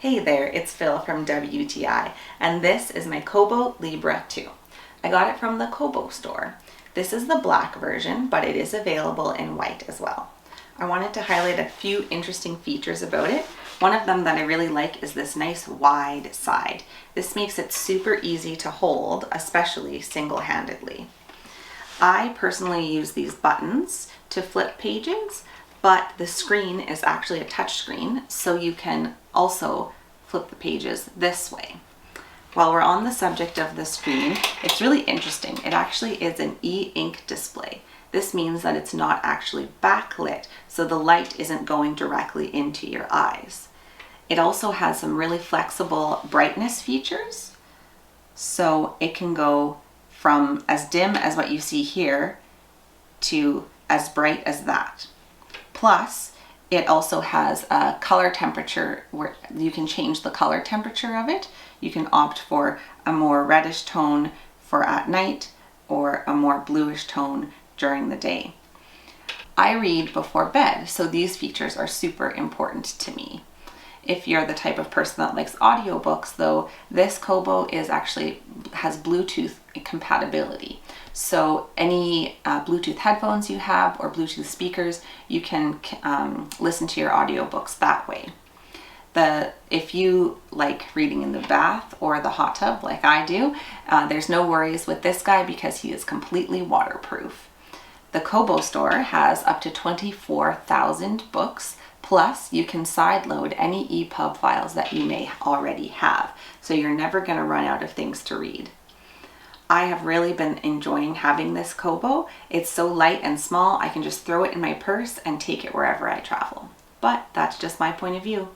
Hey there, it's Phil from WTI, and this is my Kobo Libra 2. I got it from the Kobo store. This is the black version, but it is available in white as well. I wanted to highlight a few interesting features about it. One of them that I really like is this nice wide side. This makes it super easy to hold, especially single-handedly. I personally use these buttons to flip pages, but the screen is actually a touch screen, so you can also flip the pages this way. While we're on the subject of the screen, it's really interesting. It actually is an E Ink display. This means that it's not actually backlit, so the light isn't going directly into your eyes. It also has some really flexible brightness features, so it can go from as dim as what you see here to as bright as that. Plus, it also has a color temperature where you can change the color temperature of it. You can opt for a more reddish tone for at night or a more bluish tone during the day. I read before bed, so these features are super important to me. If you're the type of person that likes audiobooks, though, this Kobo has Bluetooth compatibility. So any Bluetooth headphones you have or Bluetooth speakers, you can listen to your audiobooks that way. If you like reading in the bath or the hot tub like I do, there's no worries with this guy because he is completely waterproof. The Kobo store has up to 24,000 books, plus you can sideload any EPUB files that you may already have, so you're never going to run out of things to read. I have really been enjoying having this Kobo. It's so light and small, I can just throw it in my purse and take it wherever I travel. But that's just my point of view.